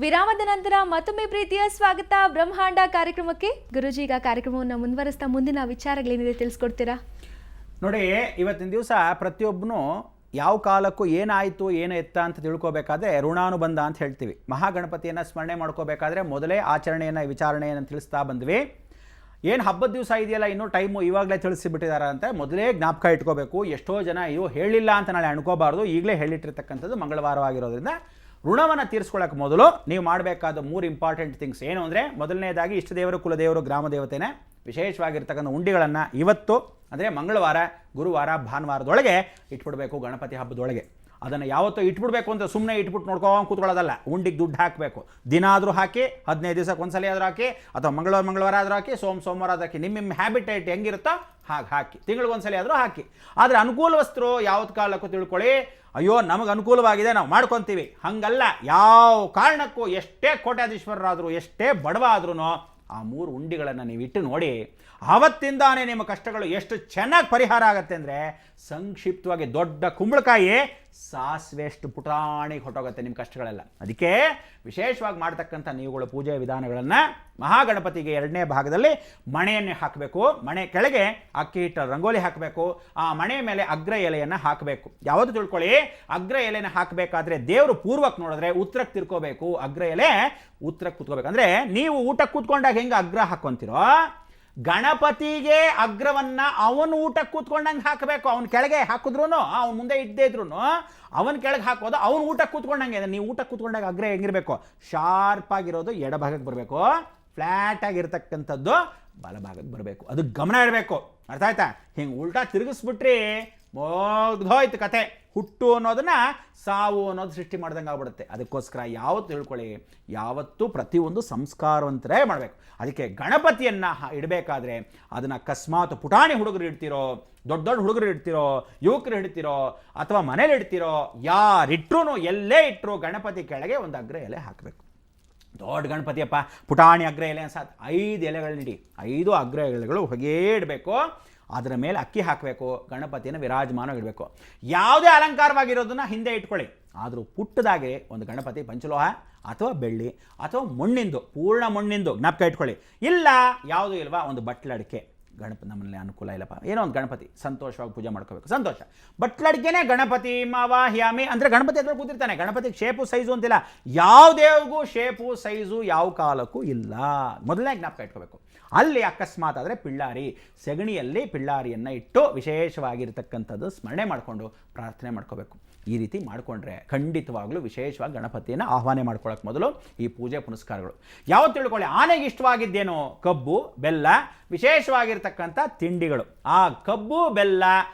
ವಿರಾಮದ ನಂತರ ಮತ್ತೊಮ್ಮೆ ಪ್ರೀತಿಯ ಸ್ವಾಗತ ಬ್ರಹ್ಮಾಂಡ ಕಾರ್ಯಕ್ರಮಕ್ಕೆ. ಗುರುಜಿ, ಈಗ ಕಾರ್ಯಕ್ರಮವನ್ನು ಮುಂದುವರಿಸ್ತಾ ಮುಂದಿನ ವಿಚಾರಗಳೇನಿದೆ ತಿಳಿಸ್ಕೊಡ್ತೀರಾ? ನೋಡಿ, ಇವತ್ತಿನ ದಿವಸ ಪ್ರತಿಯೊಬ್ಬನು ಯಾವ ಕಾಲಕ್ಕೂ ಏನಾಯಿತು ಏನು ಎತ್ತ ಅಂತ ತಿಳ್ಕೊಬೇಕಾದ್ರೆ ಋಣಾನುಬಂಧ ಅಂತ ಹೇಳ್ತೀವಿ. ಮಹಾಗಣಪತಿಯನ್ನು ಸ್ಮರಣೆ ಮಾಡ್ಕೋಬೇಕಾದ್ರೆ ಮೊದಲೇ ಆಚರಣೆಯನ್ನು ವಿಚಾರಣೆಯನ್ನು ತಿಳಿಸ್ತಾ ಬಂದ್ವಿ. ಏನು ಹಬ್ಬದ ದಿವಸ ಇದೆಯಲ್ಲ, ಇನ್ನೂ ಟೈಮು ಇವಾಗಲೇ ತಿಳಿಸಿಬಿಟ್ಟಿದ್ದಾರೆ ಅಂತ ಮೊದಲೇ ಜ್ಞಾಪಕ ಇಟ್ಕೋಬೇಕು. ಎಷ್ಟೋ ಜನ ಅಯ್ಯೋ ಹೇಳಿಲ್ಲ ಅಂತ ನಾಳೆ ಅನ್ಕೋಬಾರ್ದು, ಈಗಲೇ ಹೇಳಿಟ್ಟಿರ್ತಕ್ಕಂಥದ್ದು ಮಂಗಳವಾರವಾಗಿರೋದ್ರಿಂದ ಋಣವನ್ನು ತೀರಿಸ್ಕೊಳ್ಳೋಕೆ ಮೊದಲು ನೀವು ಮಾಡಬೇಕಾದ 3 ಇಂಪಾರ್ಟೆಂಟ್ ಥಿಂಗ್ಸ್ ಏನು ಅಂದರೆ, ಮೊದಲನೇದಾಗಿ ಇಷ್ಟದೇವರು, ಕುಲದೇವರು, ಗ್ರಾಮ ದೇವತೆನೇ ವಿಶೇಷವಾಗಿರ್ತಕ್ಕಂಥ ಉಂಡಿಗಳನ್ನು ಇವತ್ತು ಅಂದರೆ ಮಂಗಳವಾರ, ಗುರುವಾರ, ಭಾನುವಾರದೊಳಗೆ ಇಟ್ಬಿಡಬೇಕು. ಗಣಪತಿ ಹಬ್ಬದೊಳಗೆ ಅದನ್ನು ಯಾವತ್ತೂ ಇಟ್ಬಿಡ್ಬೇಕು ಅಂತ ಸುಮ್ಮನೆ ಇಟ್ಬಿಟ್ಟು ನೋಡ್ಕೊಂಡು ಕೂತ್ಕೊಳ್ಳೋದಲ್ಲ. ಉಂಡಿಗೆ ದುಡ್ಡು ಹಾಕಬೇಕು. ದಿನ ಆದರೂ ಹಾಕಿ, 15 ದಿವಸಕ್ಕೆ ಒಂದ್ಸಲ ಆದರೂ ಹಾಕಿ, ಅಥವಾ ಮಂಗಳವಾರ ಆದರೂ ಹಾಕಿ, ಸೋಮವಾರ ಆದರೂ ಹಾಕಿ, ನಿಮ್ಮ ಹ್ಯಾಬಿಟೇಟ್ ಹೆಂಗಿರುತ್ತೋ ಹಾಗೆ ಹಾಕಿ. ತಿಂಗಳಿಗೊಂದ್ಸಲ ಆದರೂ ಹಾಕಿ. ಆದರೆ ಅನುಕೂಲವಸ್ತರು ಯಾವತ್ತು ಕಾಲಕ್ಕೂ ತಿಳ್ಕೊಳ್ಳಿ, ಅಯ್ಯೋ ನಮಗೆ ಅನುಕೂಲವಾಗಿದೆ ನಾವು ಮಾಡ್ಕೊತೀವಿ, ಹಾಗಲ್ಲ. ಯಾವ ಕಾರಣಕ್ಕೂ ಎಷ್ಟೇ ಕೋಟ್ಯಾಧೀಶ್ವರರಾದರೂ ಎಷ್ಟೇ ಬಡವ ಆದ್ರೂ ಆ 3 ಉಂಡಿಗಳನ್ನು ನೀವು ಇಟ್ಟು ನೋಡಿ, ಆವತ್ತಿಂದಾನೇ ನಿಮ್ಮ ಕಷ್ಟಗಳು ಎಷ್ಟು ಚೆನ್ನಾಗಿ ಪರಿಹಾರ ಆಗುತ್ತೆ ಅಂದರೆ, ಸಂಕ್ಷಿಪ್ತವಾಗಿ ದೊಡ್ಡ ಕುಂಬಳಕಾಯಿ ಸಾಸಿವೆಷ್ಟು ಪುಟಾಣಿಗೆ ಹೊಟ್ಟೋಗುತ್ತೆ ನಿಮ್ಮ ಕಷ್ಟಗಳೆಲ್ಲ. ಅದಕ್ಕೆ ವಿಶೇಷವಾಗಿ ಮಾಡ್ತಕ್ಕಂಥ ನೀವುಗಳು ಪೂಜೆ ವಿಧಾನಗಳನ್ನು ಮಹಾಗಣಪತಿಗೆ 2ನೇ ಭಾಗದಲ್ಲಿ ಮಣೆಯನ್ನೇ ಹಾಕಬೇಕು. ಮಣೆ ಕೆಳಗೆ ಅಕ್ಕಿ ಹಿಟ್ಟು ರಂಗೋಲಿ ಹಾಕಬೇಕು. ಆ ಮಣೆ ಮೇಲೆ ಅಗ್ರ ಎಲೆಯನ್ನು ಹಾಕಬೇಕು. ಯಾವುದು ತಿಳ್ಕೊಳ್ಳಿ, ಅಗ್ರ ಎಲೆನ ಹಾಕಬೇಕಾದ್ರೆ ದೇವರು ಪೂರ್ವಕ್ಕೆ ನೋಡಿದ್ರೆ ಉತ್ತರಕ್ಕೆ ತಿರ್ಕೋಬೇಕು. ಅಗ್ರ ಎಲೆ ಉತ್ತರಕ್ಕೆ ಕೂತ್ಕೋಬೇಕು. ಅಂದರೆ ನೀವು ಊಟಕ್ಕೆ ಕೂತ್ಕೊಂಡಾಗ ಹೆಂಗೆ ಅಗ್ರ ಹಾಕ್ಕೊಂತೀರೋ, ಗಣಪತಿಗೆ ಅಗ್ರವನ್ನ ಅವನು ಊಟಕ್ಕೆ ಕೂತ್ಕೊಂಡಂಗೆ ಹಾಕಬೇಕು. ಅವನ ಕೆಳಗೆ ಹಾಕಿದ್ರು, ಅವ್ನು ಮುಂದೆ ಇದ್ದೇ ಇದ್ರು ಅವನ ಕೆಳಗೆ ಹಾಕೋದು ಅವನು ಊಟಕ್ಕೆ ಕೂತ್ಕೊಂಡಂಗೆ. ನೀವು ಊಟಕ್ಕೆ ಕೂತ್ಕೊಂಡಾಗ ಅಗ್ರ ಹೆಂಗಿರಬೇಕು, ಶಾರ್ಪ್ ಆಗಿರೋದು ಎಡಭಾಗಕ್ಕೆ ಬರಬೇಕು, ಫ್ಲ್ಯಾಟ್ ಆಗಿರ್ತಕ್ಕಂಥದ್ದು ಬಲಭಾಗಕ್ಕೆ ಬರಬೇಕು. ಅದು ಗಮನ ಇರಬೇಕು. ಅರ್ಥ ಆಯ್ತಾ? ಹಿಂಗೆ ಉಲ್ಟಾ ತಿರುಗಿಸ್ಬಿಟ್ರಿ ಮುಗ್ದೋಯ್ತು ಕತೆ. ಹುಟ್ಟು ಅನ್ನೋದನ್ನ ಸಾವು ಅನ್ನೋದು ಸೃಷ್ಟಿ ಮಾಡ್ದಂಗೆ ಆಗ್ಬಿಡುತ್ತೆ. ಅದಕ್ಕೋಸ್ಕರ ಯಾವತ್ತು ತಿಳ್ಕೊಳ್ಳಿ, ಯಾವತ್ತೂ ಪ್ರತಿಯೊಂದು ಸಂಸ್ಕಾರವಂತರೇ ಮಾಡಬೇಕು. ಅದಕ್ಕೆ ಗಣಪತಿಯನ್ನು ಇಡಬೇಕಾದ್ರೆ ಅದನ್ನು ಅಕಸ್ಮಾತ್ ಪುಟಾಣಿ ಹುಡುಗರು ಇಡ್ತಿರೋ, ದೊಡ್ಡ ದೊಡ್ಡ ಹುಡುಗರು ಇಡ್ತಿರೋ, ಯುವಕರು ಇಡ್ತಿರೋ, ಅಥವಾ ಮನೇಲಿ ಇಡ್ತಿರೋ, ಯಾರಿಟ್ರು ಎಲ್ಲೇ ಇಟ್ಟರು ಗಣಪತಿ ಕೆಳಗೆ ಒಂದು ಅಗ್ರ ಎಲೆ ಹಾಕಬೇಕು. ದೊಡ್ಡ ಗಣಪತಿಯಪ್ಪ, ಪುಟಾಣಿ ಅಗ್ರ ಎಲೆ ಅನ್ಸ 5 ಎಲೆಗಳನ್ನಿಡಿ. 5 ಅಗ್ರ ಎಲೆಗಳು ಹೊಗೆ ಇಡಬೇಕು. ಅದರ ಮೇಲೆ ಅಕ್ಕಿ ಹಾಕಬೇಕು. ಗಣಪತಿಯನ್ನು ವಿರಾಜಮಾನ ಇಡಬೇಕು. ಯಾವುದೇ ಅಲಂಕಾರವಾಗಿರೋದನ್ನ ಹಿಂದೆ ಇಟ್ಕೊಳ್ಳಿ. ಆದರೂ ಪುಟ್ಟದಾಗಿ ಒಂದು ಗಣಪತಿ ಪಂಚಲೋಹ ಅಥವಾ ಬೆಳ್ಳಿ ಅಥವಾ ಮಣ್ಣಿಂದು, ಪೂರ್ಣ ಮಣ್ಣಿಂದು ಜ್ಞಾಪಕ ಇಟ್ಕೊಳ್ಳಿ. ಇಲ್ಲ ಯಾವುದೂ ಇಲ್ವಾ, ಒಂದು ಬಟ್ಲಡಿಕೆ. ಗಣಪತಿ ನಮ್ಮಲ್ಲಿ ಅನುಕೂಲ ಇಲ್ಲಪ್ಪ, ಏನೋ ಒಂದು ಗಣಪತಿ ಸಂತೋಷವಾಗಿ ಪೂಜೆ ಮಾಡ್ಕೋಬೇಕು. ಸಂತೋಷ. ಬಟ್ಲಡಿಕೆನೇ ಗಣಪತಿ ಮಾವಾಹ್ಯಾಮಿ ಅಂದರೆ ಗಣಪತಿ ಹತ್ರ ಕೂತಿರ್ತಾನೆ. ಗಣಪತಿಗೆ ಶೇಪು ಸೈಜು ಅಂತಿಲ್ಲ. ಯಾವ ದೇವ್ರಿಗೂ ಶೇಪು ಸೈಜು ಯಾವ ಕಾಲಕ್ಕೂ ಇಲ್ಲ. ಮೊದಲನೇ ಜ್ಞಾಪಕ ಇಟ್ಕೋಬೇಕು. ಅಲ್ಲಿ ಅಕಸ್ಮಾತ್ ಆದರೆ ಪಿಳ್ಳಾರಿ, ಸೆಗಣಿಯಲ್ಲಿ ಪಿಳ್ಳಾರಿಯನ್ನು ಇಟ್ಟು ವಿಶೇಷವಾಗಿರ್ತಕ್ಕಂಥದ್ದು ಸ್ಮರಣೆ ಮಾಡಿಕೊಂಡು ಪ್ರಾರ್ಥನೆ ಮಾಡ್ಕೋಬೇಕು. ಈ ರೀತಿ ಮಾಡಿಕೊಂಡ್ರೆ ಖಂಡಿತವಾಗ್ಲೂ ವಿಶೇಷವಾಗಿ ಗಣಪತಿಯನ್ನು ಆಹ್ವಾನ ಮಾಡ್ಕೊಳ್ಳೋಕೆ ಮೊದಲು ಈ ಪೂಜೆ ಪುನಸ್ಕಾರಗಳು ಯಾವತ್ತು ತಿಳ್ಕೊಳ್ಳಿ. ಆನೆಗೆ ಇಷ್ಟವಾಗಿದ್ದೇನೋ ಕಬ್ಬು, ಬೆಲ್ಲ, ವಿಶೇಷವಾಗಿರ್ತಕ್ಕಂಥ ತಿಂಡಿಗಳು. ಆ ಕಬ್ಬು, ಬೆಲ್ಲ,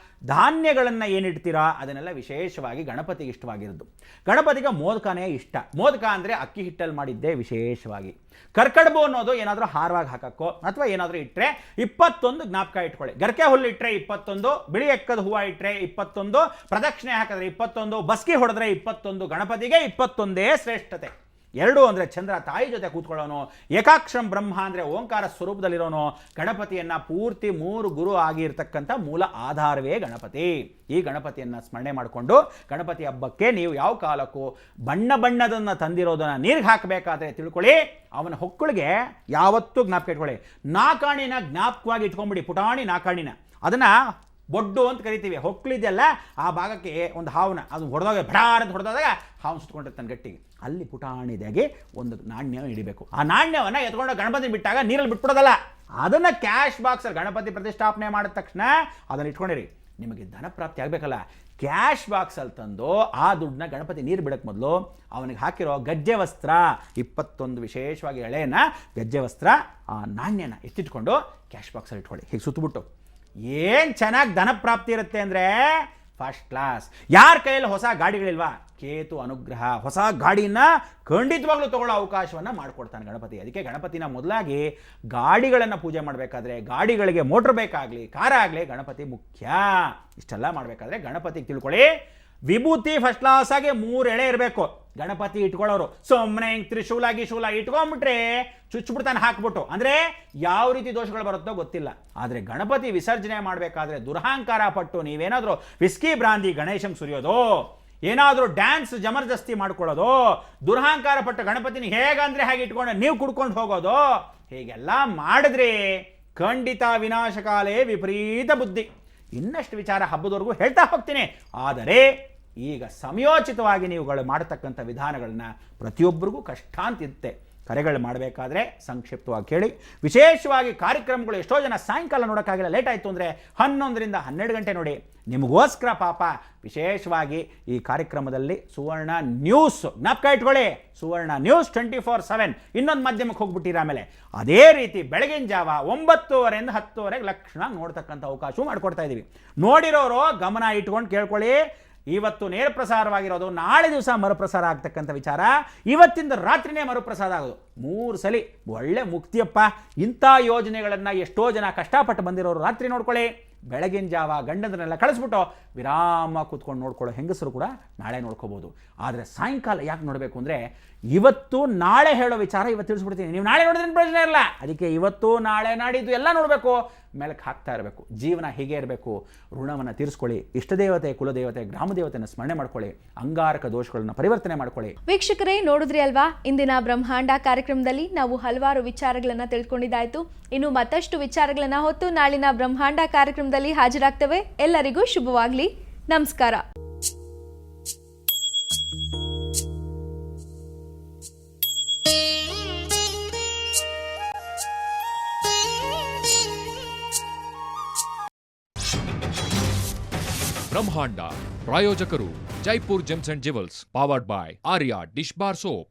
ಧಾನ್ಯಗಳನ್ನು ಏನಿಡ್ತೀರಾ ಅದನ್ನೆಲ್ಲ ವಿಶೇಷವಾಗಿ ಗಣಪತಿಗೆ ಇಷ್ಟವಾಗಿರೋದು. ಗಣಪತಿಗೆ ಮೋದಕನೇ ಇಷ್ಟ. ಮೋದಕ ಅಂದರೆ ಅಕ್ಕಿ ಹಿಟ್ಟಲ್ಲಿ ಮಾಡಿದ್ದೇ ವಿಶೇಷವಾಗಿ. ಕರ್ಕಡಬು ಅನ್ನೋದು ಏನಾದರೂ ಹಾರವಾಗಿ ಹಾಕಕ್ಕೋ ಅಥವಾ ಏನಾದರೂ ಇಟ್ಟರೆ 21 ಜ್ಞಾಪಕ ಇಟ್ಕೊಳ್ಳಿ. ಗರ್ಕೆ ಹುಲ್ಲು ಇಟ್ಟರೆ 21, ಬಿಳಿ ಎಕ್ಕದ ಹೂವು ಇಟ್ಟರೆ 21, ಪ್ರದಕ್ಷಿಣೆ ಹಾಕಿದ್ರೆ 21, ಬಸ್ಕಿ ಹೊಡೆದ್ರೆ 21. ಗಣಪತಿಗೆ 21 ಶ್ರೇಷ್ಠತೆ. 2 ಅಂದರೆ ಚಂದ್ರ ತಾಯಿ ಜೊತೆ ಕೂತ್ಕೊಳ್ಳೋನು. ಏಕಾಕ್ಷರಂ ಬ್ರಹ್ಮ ಅಂದರೆ ಓಂಕಾರ ಸ್ವರೂಪದಲ್ಲಿರೋನು. ಗಣಪತಿಯನ್ನು ಪೂರ್ತಿ 3 ಗುರು ಆಗಿರ್ತಕ್ಕಂಥ ಮೂಲ ಆಧಾರವೇ ಗಣಪತಿ. ಈ ಗಣಪತಿಯನ್ನು ಸ್ಮರಣೆ ಮಾಡಿಕೊಂಡು ಗಣಪತಿ ಹಬ್ಬಕ್ಕೆ ನೀವು ಯಾವ ಕಾಲಕ್ಕೂ ಬಣ್ಣದನ್ನು ತಂದಿರೋದನ್ನು ನೀರಿಗೆ ಹಾಕಬೇಕಾದ್ರೆ ತಿಳ್ಕೊಳ್ಳಿ, ಅವನ ಹೊಕ್ಕಳಿಗೆ ಯಾವತ್ತೂ ಜ್ಞಾಪಕ ಇಟ್ಕೊಳ್ಳಿ. ನಾಕಾಣಿನ ಜ್ಞಾಪಕವಾಗಿ ಇಟ್ಕೊಂಡ್ಬಿಡಿ. ಪುಟಾಣಿ ನಾಕಾಣಿನ ಅದನ್ನು ಬೊಡ್ಡು ಅಂತ ಕರಿತೀವಿ. ಹೊಕ್ಕಳಿದೆಯಲ್ಲ ಆ ಭಾಗಕ್ಕೆ ಒಂದು ಹಾವನ್ನ ಅದು ಹೊಡೆದಾಗ ಭಡಾರ್ ಅಂತ ಹೊಡೆದಾಗ ಹಾವು ಸುತ್ಕೊಂಡಿರ್ತಾನೆ ಗಟ್ಟಿಗೆ. ಅಲ್ಲಿ ಪುಟಾಣಿದಾಗಿ ಒಂದು ನಾಣ್ಯ ಹಿಡಿಬೇಕು. ಆ ನಾಣ್ಯವನ್ನು ಎತ್ಕೊಂಡು ಗಣಪತಿ ಬಿಟ್ಟಾಗ ನೀರಲ್ಲಿ ಬಿಟ್ಬಿಡೋದಲ್ಲ, ಅದನ್ನು ಕ್ಯಾಶ್ ಬಾಕ್ಸಲ್ಲಿ ಗಣಪತಿ ಪ್ರತಿಷ್ಠಾಪನೆ ಮಾಡಿದ ತಕ್ಷಣ ಅದನ್ನು ಇಟ್ಕೊಂಡಿರಿ. ನಿಮಗೆ ಧನ ಪ್ರಾಪ್ತಿ ಆಗಬೇಕಲ್ಲ, ಕ್ಯಾಶ್ ಬಾಕ್ಸಲ್ಲಿ ತಂದು ಆ ದುಡ್ಡನ್ನ ಗಣಪತಿ ನೀರು ಬಿಡೋಕ್ಕೆ ಮೊದಲು ಅವನಿಗೆ ಹಾಕಿರೋ ಗಜ್ಜೆ ವಸ್ತ್ರ 21 ವಿಶೇಷವಾಗಿ ಎಳೆಯನ್ನು ಗಜ್ಜೆ ವಸ್ತ್ರ ಆ ನಾಣ್ಯನ ಎತ್ತಿಟ್ಕೊಂಡು ಕ್ಯಾಶ್ ಬಾಕ್ಸಲ್ಲಿ ಇಟ್ಕೊಳ್ಳಿ. ಹೀಗೆ ಸುತ್ತಬಿಟ್ಟು ಏನು ಚೆನ್ನಾಗಿ ಧನ ಪ್ರಾಪ್ತಿ ಇರುತ್ತೆ ಅಂದರೆ ಫಸ್ಟ್ ಕ್ಲಾಸ್. ಯಾರ ಕೈಯಲ್ಲಿ ಹೊಸ ಗಾಡಿಗಳಿಲ್ವಾ, ಕೇತು ಅನುಗ್ರಹ ಹೊಸ ಗಾಡಿನ ಖಂಡಿತವಾಗ್ಲೂ ತಗೊಳ್ಳೋ ಅವಕಾಶವನ್ನು ಮಾಡಿಕೊಡ್ತಾನೆ ಗಣಪತಿ. ಅದಕ್ಕೆ ಗಣಪತಿನ ಮೊದಲಾಗಿ ಗಾಡಿಗಳನ್ನು ಪೂಜೆ ಮಾಡಬೇಕಾದ್ರೆ ಗಾಡಿಗಳಿಗೆ ಮೋಟ್ರ್ ಬೇಕಾಗಲಿ ಕಾರಾಗಲಿ ಗಣಪತಿ ಮುಖ್ಯ. ಇಷ್ಟೆಲ್ಲ ಮಾಡಬೇಕಾದ್ರೆ ಗಣಪತಿಗೆ ತಿಳ್ಕೊಳ್ಳಿ, ವಿಭೂತಿ ಫಸ್ಟ್ ಕ್ಲಾಸ್ ಆಗಿ 3 ಎಳೆ ಇರಬೇಕು. ಗಣಪತಿ ಇಟ್ಕೊಳ್ಳೋರು ಸುಮ್ಮನೆ ಹಿಂಗೆ ತ್ರಿಶೂಲ ಇಟ್ಕೊಂಡ್ಬಿಟ್ರೆ ಚುಚ್ಚಿಬಿಡ್ತಾನೆ ಹಾಕ್ಬಿಟ್ಟು. ಅಂದರೆ ಯಾವ ರೀತಿ ದೋಷಗಳು ಬರುತ್ತೋ ಗೊತ್ತಿಲ್ಲ. ಆದರೆ ಗಣಪತಿ ವಿಸರ್ಜನೆ ಮಾಡಬೇಕಾದ್ರೆ ದುರಹಂಕಾರ ಪಟ್ಟು ನೀವೇನಾದರೂ ವಿಸ್ಕಿ ಬ್ರಾಂದಿ ಗಣೇಶಂಗೆ ಸುರಿಯೋದು, ಏನಾದರೂ ಡ್ಯಾನ್ಸ್ ಜಬರ್ದಸ್ತಿ ಮಾಡ್ಕೊಳ್ಳೋದು, ದುರಹಂಕಾರ ಪಟ್ಟ ಗಣಪತಿನ ಹೇಗಂದ್ರೆ ಹಾಗೆ ಇಟ್ಕೊಂಡು ನೀವು ಕುಡ್ಕೊಂಡು ಹೋಗೋದು, ಹೀಗೆಲ್ಲ ಮಾಡಿದ್ರೆ ಖಂಡಿತ ವಿನಾಶಕಾಲೇ ವಿಪರೀತ ಬುದ್ಧಿ. ಇನ್ನಷ್ಟು ವಿಚಾರ ಹಬ್ಬದವರೆಗೂ ಹೇಳ್ತಾ ಹೋಗ್ತೀನಿ. ಆದರೆ ಈಗ ಸಮಯೋಚಿತವಾಗಿ ನೀವುಗಳು ಮಾಡತಕ್ಕಂಥ ವಿಧಾನಗಳನ್ನ ಪ್ರತಿಯೊಬ್ಬರಿಗೂ ಕಷ್ಟ ಅಂತಿರುತ್ತೆ. ಕರೆಗಳು ಮಾಡಬೇಕಾದ್ರೆ ಸಂಕ್ಷಿಪ್ತವಾಗಿ ಕೇಳಿ. ವಿಶೇಷವಾಗಿ ಕಾರ್ಯಕ್ರಮಗಳು ಎಷ್ಟೋ ಜನ ಸಾಯಂಕಾಲ ನೋಡೋಕ್ಕಾಗಿಲ್ಲ, ಲೇಟ್ ಆಯಿತು ಅಂದರೆ 11ರಿಂದ 12 ಗಂಟೆ ನೋಡಿ. ನಿಮಗೋಸ್ಕರ ಪಾಪ ವಿಶೇಷವಾಗಿ ಈ ಕಾರ್ಯಕ್ರಮದಲ್ಲಿ ಸುವರ್ಣ ನ್ಯೂಸ್ ಜ್ಞಾಪಕ ಇಟ್ಕೊಳ್ಳಿ. ಸುವರ್ಣ ನ್ಯೂಸ್ 24/7 ಇನ್ನೊಂದು ಮಾಧ್ಯಮಕ್ಕೆ ಹೋಗ್ಬಿಟ್ಟಿರ. ಆಮೇಲೆ ಅದೇ ರೀತಿ ಬೆಳಗಿನ ಜಾವ 9:30ರಿಂದ 10:00 ಲಕ್ಷಣ ನೋಡ್ತಕ್ಕಂಥ ಅವಕಾಶ ಮಾಡಿಕೊಡ್ತಾ ಇದ್ದೀವಿ. ನೋಡಿರೋರು ಗಮನ ಇಟ್ಕೊಂಡು ಕೇಳ್ಕೊಳ್ಳಿ. ಇವತ್ತು ನೇರ ಪ್ರಸಾರವಾಗಿರೋದು, ನಾಳೆ ದಿವಸ ಮರುಪ್ರಸಾರ ಆಗ್ತಕ್ಕಂಥ ವಿಚಾರ, ಇವತ್ತಿಂದ ರಾತ್ರಿನೇ ಮರುಪ್ರಸಾರ ಆಗೋದು. 3 ಸಲ ಒಳ್ಳೆ ಮುಕ್ತಿಯಪ್ಪ. ಇಂಥ ಯೋಜನೆಗಳನ್ನು ಎಷ್ಟೋ ಜನ ಕಷ್ಟಪಟ್ಟು ಬಂದಿರೋರು ರಾತ್ರಿ ನೋಡ್ಕೊಳ್ಳಿ. ಬೆಳಗಿನ ಜಾವ ಗಂಡಂದ್ರನ್ನೆಲ್ಲ ಕಳಿಸ್ಬಿಟ್ಟು ವಿರಾಮ ಕೂತ್ಕೊಂಡು ನೋಡ್ಕೊಳ್ಳೋ ಹೆಂಗಸರು ಕೂಡ ನಾಳೆ ನೋಡ್ಕೋಬೋದು. ಆದರೆ ಸಾಯಂಕಾಲ ಯಾಕೆ ನೋಡಬೇಕು ಅಂದರೆ ಇವತ್ತು ನಾಳೆ ಹೇಳೋ ವಿಚಾರ ಇವತ್ತು ತಿಳಿಸ್ಬಿಡ್ತೀನಿ. ನೀವು ನಾಳೆ ನೋಡಿದ್ರೆ ಪ್ರಯೋಜನ ಇರಲ್ಲ. ಅದಕ್ಕೆ ಇವತ್ತು ನಾಳೆ ನಾಡಿದ್ದು ಎಲ್ಲ ನೋಡಬೇಕು, ಮೇಲಕ್ಕೆ ಹಾಕ್ತಾ ಇರಬೇಕು. ಜೀವನ ಹೀಗೆ ಇರಬೇಕು. ಋಣವನ್ನು ತೀರಿಸ್ಕೊಳ್ಳಿ. ಇಷ್ಟದೇವತೆ, ಕುಲದೇವತೆ, ಗ್ರಾಮದೇವತೆಯನ್ನು ಸ್ಮರಣೆ ಮಾಡ್ಕೊಳ್ಳಿ. ಅಂಗಾರಕ ದೋಷಗಳನ್ನು ಪರಿವರ್ತನೆ ಮಾಡ್ಕೊಳ್ಳಿ. ವೀಕ್ಷಕರೇ, ನೋಡಿದ್ರಿ ಅಲ್ವಾ ಇಂದಿನ ಬ್ರಹ್ಮಾಂಡ ಕಾರ್ಯಕ್ರಮದಲ್ಲಿ ನಾವು ಹಲವಾರು ವಿಚಾರಗಳನ್ನು ತಿಳ್ಕೊಂಡಿದ್ದಾಯ್ತು. ಇನ್ನು ಮತ್ತಷ್ಟು ವಿಚಾರಗಳನ್ನು ಹೊತ್ತು ನಾಳಿನ ಬ್ರಹ್ಮಾಂಡ ಕಾರ್ಯಕ್ರಮದಲ್ಲಿ ಹಾಜರಾಗ್ತೇವೆ. ಎಲ್ಲರಿಗೂ ಶುಭವಾಗಲಿ. ನಮಸ್ಕಾರ. ಬ್ರಹ್ಮಾಂಡ ಪ್ರಾಯೋಜಕರು Jaipur gems and jewels, powered by Arya dish bar soap.